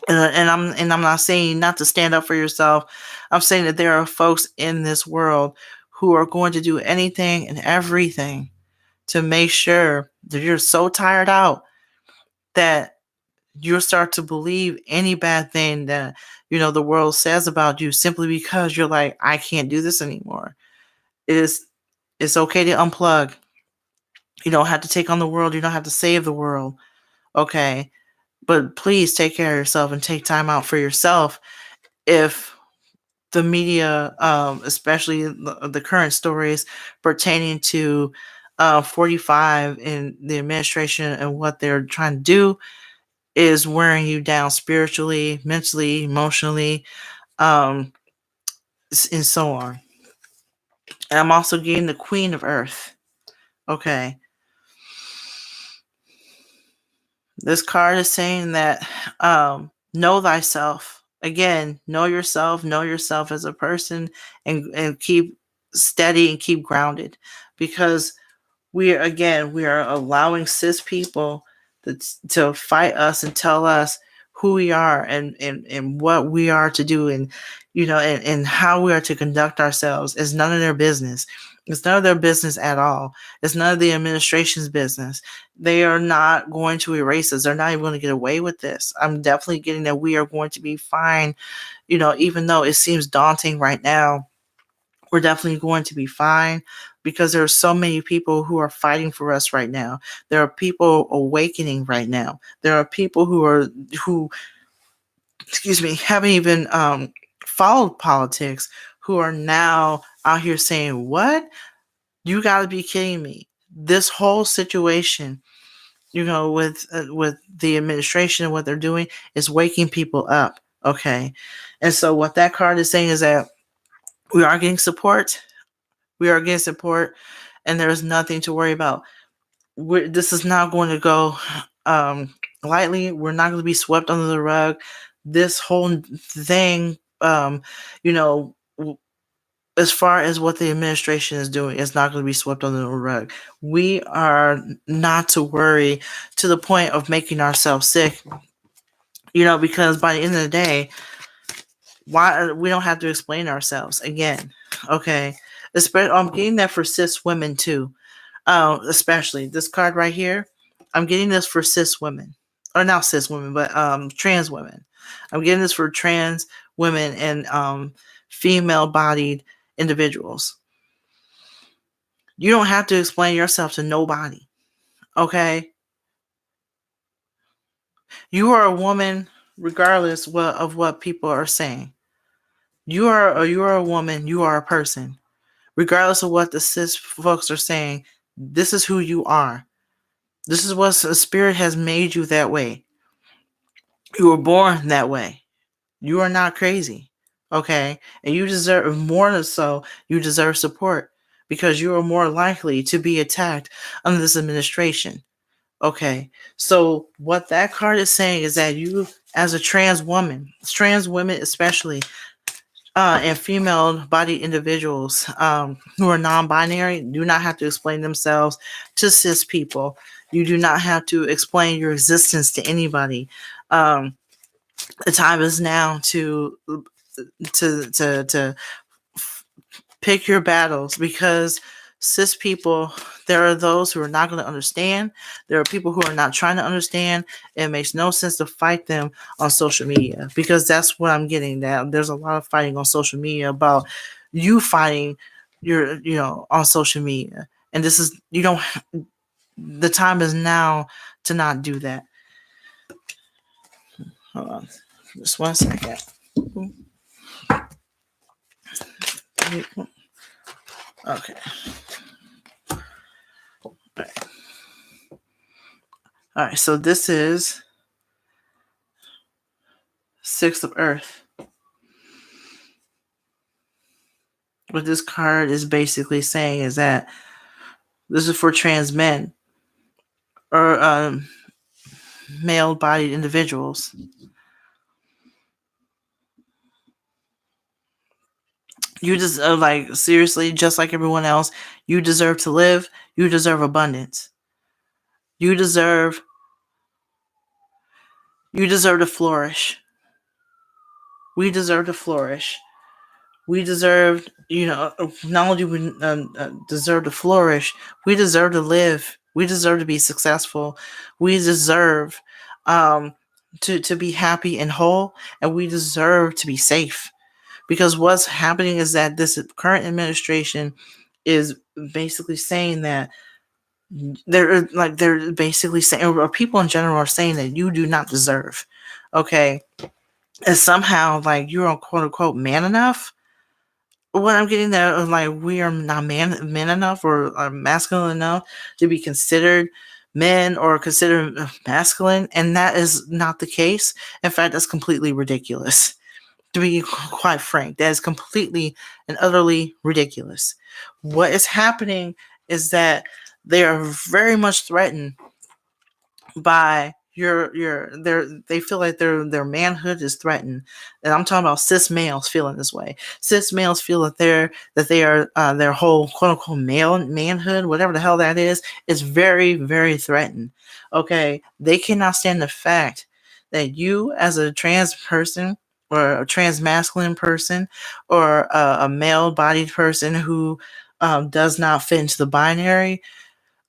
And I'm not saying not to stand up for yourself. I'm saying that there are folks in this world who are going to do anything and everything to make sure that you're so tired out that you'll start to believe any bad thing that the world says about you, simply because you're like, I can't do this anymore. It's okay to unplug. You don't have to take on the world. You don't have to save the world. Okay. But please take care of yourself and take time out for yourself. If the media, especially the current stories pertaining to 45 in the administration and what they're trying to do, is wearing you down spiritually, mentally, emotionally, um, and so on. And I'm also getting the Queen of Earth. Okay. This card is saying that know thyself. Again, know yourself as a person, and keep steady and keep grounded, because we are allowing cis people to fight us and tell us who we are, and what we are to do, and and how we are to conduct ourselves. Is none of their business. It's none of their business at all. It's none of the administration's business. They are not going to erase us. They're not even going to get away with this. I'm definitely getting that we are going to be fine, even though it seems daunting right now. We're definitely going to be fine, because there are so many people who are fighting for us right now. There are people awakening right now. There are people who excuse me, haven't even followed politics, who are now out here saying, what? You got to be kidding me. This whole situation, with the administration and what they're doing, is waking people up. Okay. And so what that card is saying is that we are getting support. We are getting support, and there's nothing to worry about. This is not going to go lightly. We're not going to be swept under the rug. This whole thing, as far as what the administration is doing, is not going to be swept under the rug. We are not to worry to the point of making ourselves sick, because by the end of the day, why we don't have to explain ourselves again. Okay. I'm getting that for cis women too. Especially this card right here. I'm getting this for cis women, or not cis women, but trans women. I'm getting this for trans women and female-bodied individuals. You don't have to explain yourself to nobody. Okay, you are a woman, regardless of what people are saying. You are a woman. You are a person, regardless of what the cis folks are saying. This is who you are. This is what spirit has made you that way. You were born that way. You are not crazy. Okay? And you deserve more than so, you deserve support, because you are more likely to be attacked under this administration. Okay? So what that card is saying is that you, as a trans woman, trans women especially, and female-bodied individuals who are non-binary, do not have to explain themselves to cis people. You do not have to explain your existence to anybody. The time is now to pick your battles, because cis people, there are those who are not going to understand. There are people who are not trying to understand. It makes no sense to fight them on social media, because that's what I'm getting. That there's a lot of fighting on social media about you fighting on social media. And this is, the time is now to not do that. Hold on. Just 1 second. Okay. All right. So this is 6 of Earth. What this card is basically saying is that this is for trans men or male-bodied individuals. You just like, seriously, just like everyone else, you deserve to live. You deserve abundance. You deserve to flourish. We deserve to flourish. We deserve, not only do we deserve to flourish, we deserve to live. We deserve to be successful. We deserve to be happy and whole, and we deserve to be safe. Because what's happening is that this current administration is basically saying that they're basically saying, or people in general are saying that you do not deserve. Okay. And somehow, like, you're quote unquote man enough. What I'm getting there, like, we are not men enough or are masculine enough to be considered men or considered masculine, and that is not the case. In fact, that's completely ridiculous. To be quite frank, that is completely and utterly ridiculous. What is happening is that they are very much threatened by they feel like their manhood is threatened. And I'm talking about cis males feeling this way. Cis males feel that they are their whole quote unquote manhood, whatever the hell that is very, very threatened. Okay, they cannot stand the fact that you, as a trans person or a trans masculine person or a male bodied person who does not fit into the binary,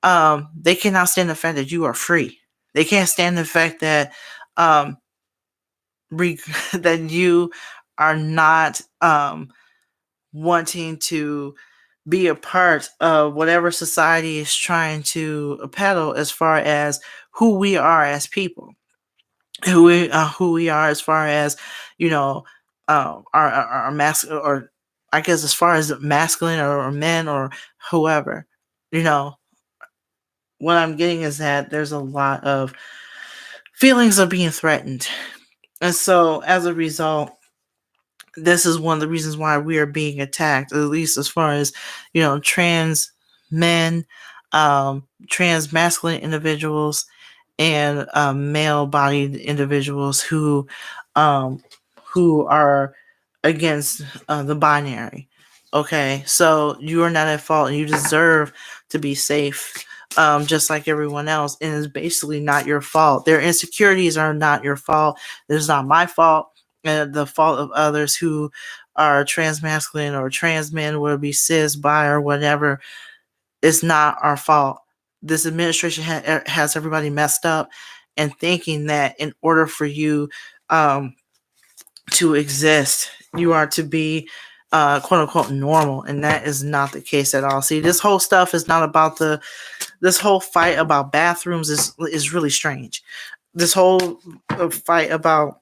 they cannot stand the fact that you are free. They can't stand the fact that that you are not wanting to be a part of whatever society is trying to peddle as far as who we are as people, who we are as far as, our masculine, or I guess as far as masculine or men or whoever. What I'm getting is that there's a lot of feelings of being threatened. And so as a result, this is one of the reasons why we are being attacked, at least as far as, trans men, trans masculine individuals, and male bodied individuals um, who are against the binary. Okay, so you are not at fault and you deserve to be safe, just like everyone else. And it's basically not your fault. Their insecurities are not your fault. It's not my fault. The fault of others who are trans masculine or trans men, will be cis, bi, or whatever. It's not our fault. This administration has everybody messed up and thinking that in order for you to exist, you are to be quote unquote normal, and that is not the case at all. See, this whole stuff is not about this whole fight about bathrooms is really strange. This whole fight about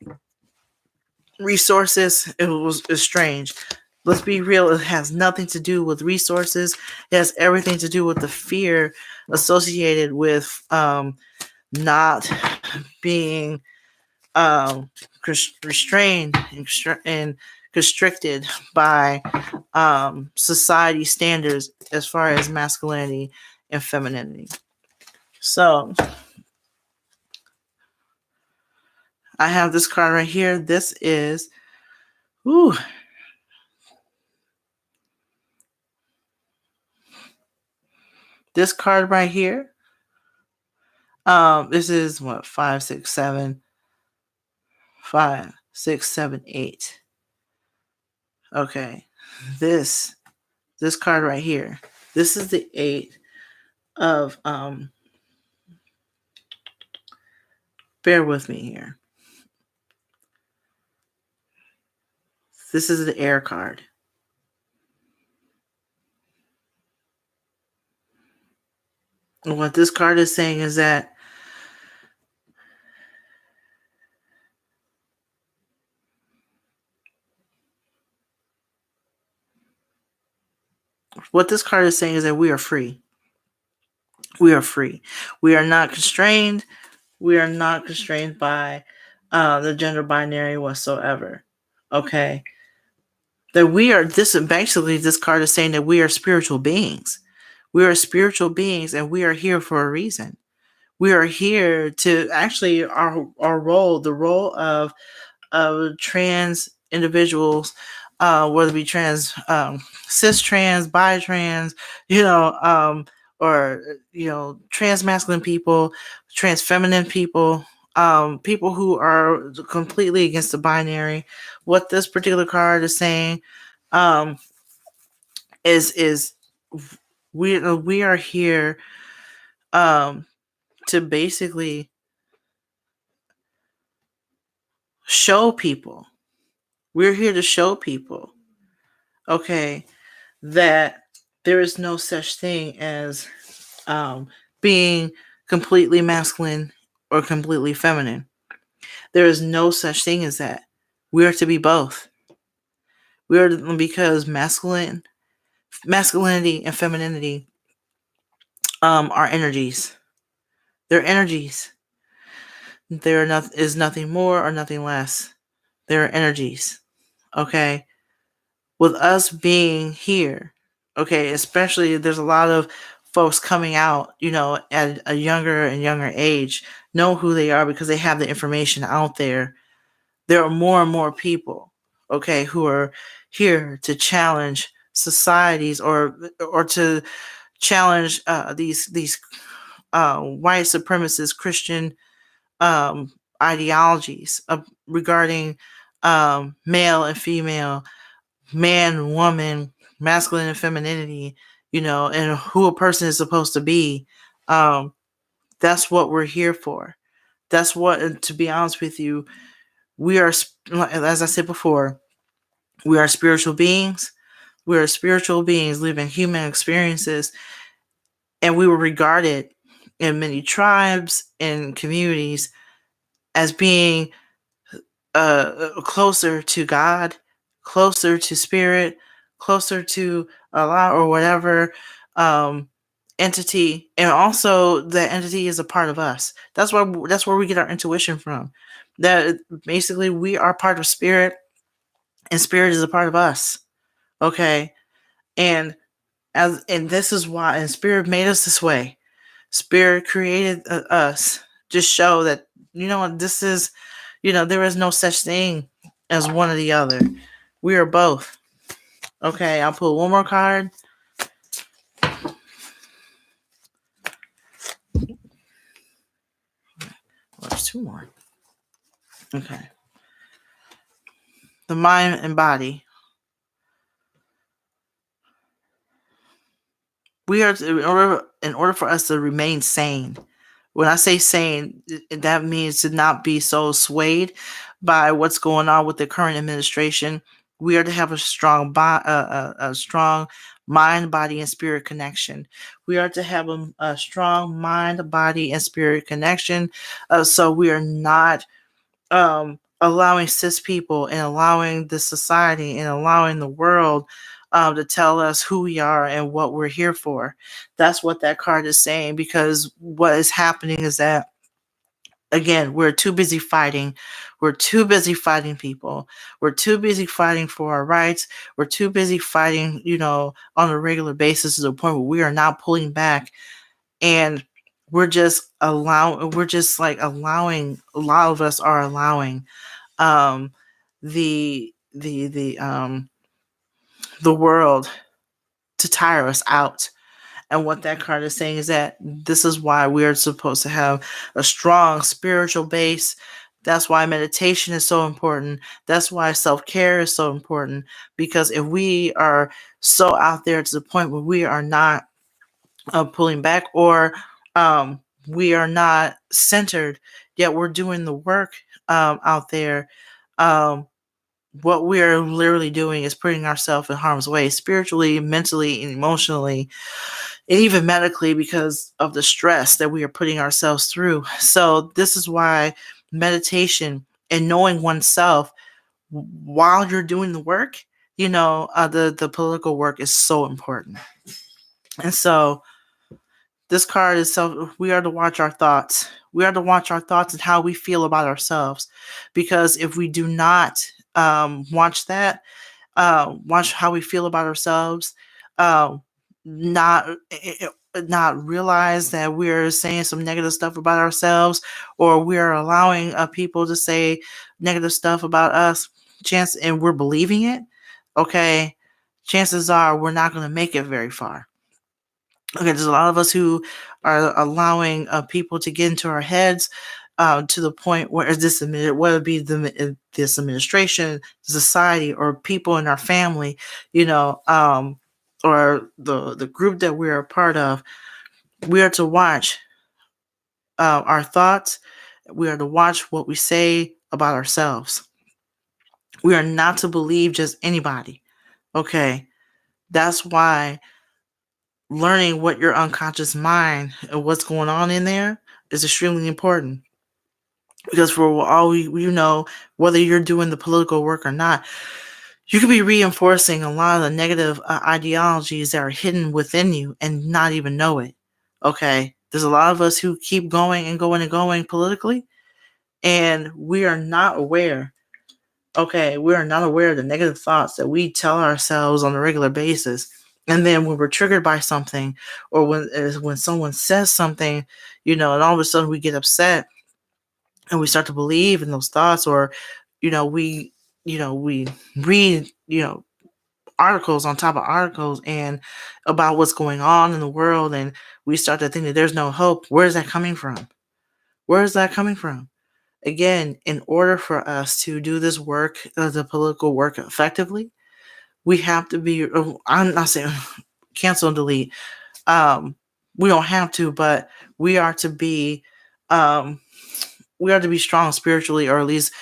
resources is strange. Let's be real, it has nothing to do with resources. It has everything to do with the fear associated with not being restrained and constricted by society standards as far as masculinity and femininity. So I have this card right here. This is this card right here. This is what, 5, 6, 7, 5, 6, 7, 8. Okay, this card right here. This is the 8 of bear with me here. This is the air card. And what this card is saying is that What this card is saying is that we are free. We are free. We are not constrained. We are not constrained by the gender binary whatsoever. Okay. That we are this card is saying that we are spiritual beings. We are spiritual beings and we are here for a reason. We are here to actually our role, the role of trans individuals, whether it be trans, cis trans, bi trans, or trans masculine people, trans feminine people, people who are completely against the binary. What this particular card is saying, um, is we are here, to basically show people. We're here to show people, okay, that there is no such thing as being completely masculine or completely feminine. There is no such thing as that. We are to be both. We are because masculinity and femininity are energies. They're energies. There is nothing more or nothing less. They're energies. Okay. With us being here, okay, especially there's a lot of folks coming out, at a younger and younger age, know who they are because they have the information out there. There are more and more people, okay, who are here to challenge societies or to challenge these white supremacist Christian ideologies regarding male and female, man, woman, masculine and femininity, and who a person is supposed to be. That's what we're here for. That's what, to be honest with you, we are, as I said before, we are spiritual beings. We are spiritual beings living human experiences, and we were regarded in many tribes and communities as being closer to God, closer to spirit, closer to Allah or whatever entity, and also that entity is a part of us. That's where we get our intuition from. That basically we are part of spirit, and spirit is a part of us. Okay, and this is why, and spirit made us this way. Spirit created us to show that this is, there is no such thing as one or the other. We are both. Okay, I'll pull one more card. Well, there's two more. Okay. The mind and body. We are in order for us to remain sane. When I say sane, that means to not be so swayed by what's going on with the current administration. We are to have a strong strong mind, body, and spirit connection. We are to have a strong mind, body, and spirit connection. So we are not allowing cis people and allowing the society and allowing the world to tell us who we are and what we're here for. That's what that card is saying, because what is happening is that, again, we're too busy fighting. We're too busy fighting people. We're too busy fighting for our rights. We're too busy fighting, on a regular basis to the point where we are not pulling back. And we're just allowing, a lot of us are allowing um, the world to tire us out. And what that card is saying is that this is why we are supposed to have a strong spiritual base. That's why meditation is so important. That's why self-care is so important. Because if we are so out there to the point where we are not pulling back, or we are not centered, yet we're doing the work out there, what we are literally doing is putting ourselves in harm's way, spiritually, mentally, and emotionally, and even medically, because of the stress that we are putting ourselves through. So this is why meditation and knowing oneself while you're doing the work, the political work is so important. And so this card is we are to watch our thoughts. We are to watch our thoughts and how we feel about ourselves. Because if we do not watch that, watch how we feel about ourselves, uh, not not realize that we're saying some negative stuff about ourselves, or we're allowing people to say negative stuff about us, and we're believing it, okay, chances are we're not going to make it very far. Okay, there's a lot of us who are allowing people to get into our heads to the point where whether it be this administration, society, or people in our family, or the group that we're a part of. We are to watch our thoughts. We are to watch what we say about ourselves. We are not to believe just anybody. Okay, that's why learning what your unconscious mind and what's going on in there is extremely important. Because for all you know, whether you're doing the political work or not, you could be reinforcing a lot of the negative ideologies that are hidden within you and not even know it. Okay, there's a lot of us who keep going and going and going politically, and we are not aware. Okay, we are not aware of the negative thoughts that we tell ourselves on a regular basis. And then when we're triggered by something, or when someone says something, and all of a sudden we get upset and we start to believe in those thoughts, or we read articles on top of articles and about what's going on in the world, and we start to think that there's no hope. Where is that coming from? Where is that coming from? Again, in order for us to do this work, the political work effectively, we have to be, I'm not saying cancel and delete. We don't have to, but we are to be, strong spiritually, or at least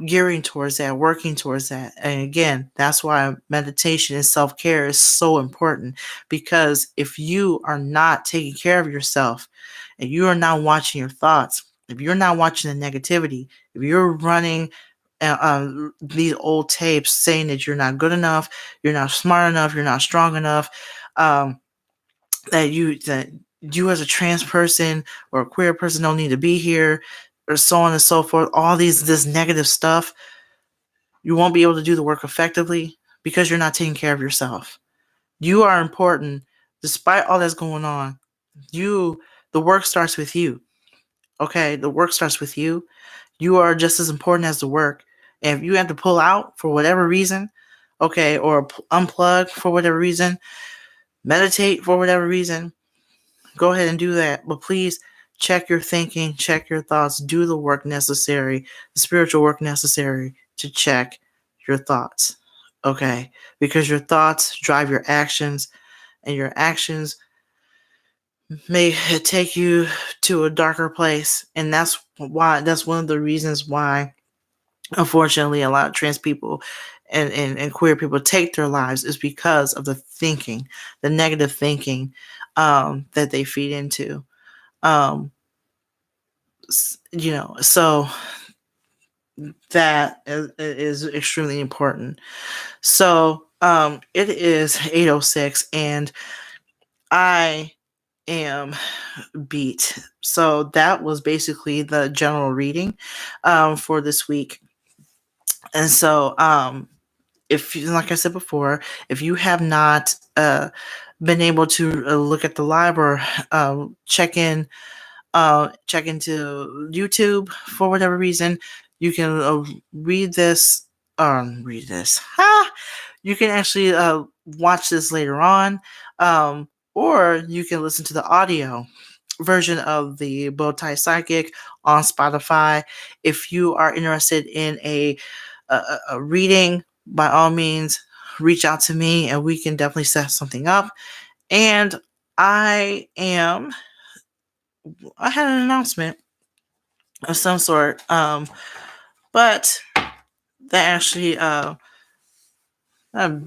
gearing towards that, working towards that. And again, that's why meditation and self-care is so important, because if you are not taking care of yourself and you are not watching your thoughts, if you're not watching the negativity, if you're running these old tapes saying that you're not good enough, you're not smart enough, you're not strong enough, um, that you as a trans person or a queer person don't need to be here, or so on and so forth, all this negative stuff, you won't be able to do the work effectively because you're not taking care of yourself. You are important despite all that's going on. The work starts with you. Okay, the work starts with you. You are just as important as the work. And if you have to pull out for whatever reason, okay, or unplug for whatever reason, meditate for whatever reason, go ahead and do that. But please check your thinking, check your thoughts, do the work necessary, the spiritual work necessary to check your thoughts. Okay? Because your thoughts drive your actions, and your actions may take you to a darker place. And that's one of the reasons why, unfortunately, a lot of trans people and queer people take their lives, is because of the thinking, the negative thinking that they feed into. So that is extremely important. So it is 8:06 and I am beat. So that was basically the general reading for this week. And so if you, like I said before, if you have not been able to look at the live, or check into YouTube for whatever reason, you can read this. Read this. Ha! You can actually watch this later on, or you can listen to the audio version of the Bowtie Psychic on Spotify. If you are interested in a reading, by all means, reach out to me and we can definitely set something up. And I had an announcement of some sort, but that actually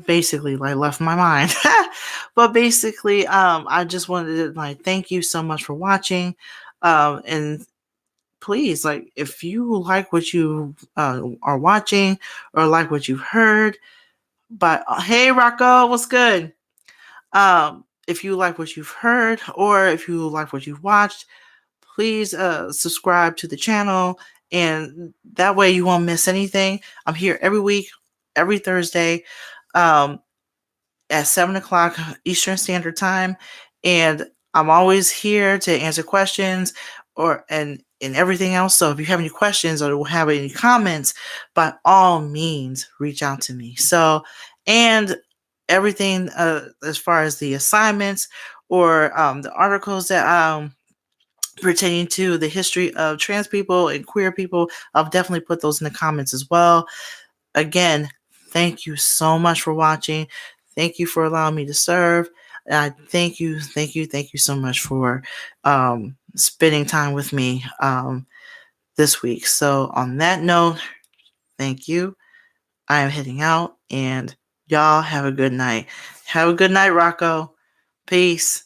basically like left my mind. But basically, I just wanted to thank you so much for watching, and please, if you like what you are watching, or like what you've heard, But hey, Rocco, what's good? If you like what you've heard or if you like what you've watched, please subscribe to the channel, and that way you won't miss anything. I'm here every week, every Thursday. Um, at 7 o'clock Eastern Standard Time, and I'm always here to answer questions and everything else. So if you have any questions or have any comments, by all means, reach out to me. So and everything as far as the assignments or the articles that pertaining to the history of trans people and queer people, I'll definitely put those in the comments as well. Again, thank you so much for watching. Thank you for allowing me to serve. And I thank you so much for spending time with me this week. So, on that note, thank you. I am heading out, and y'all have a good night. Have a good night, Rocco. Peace.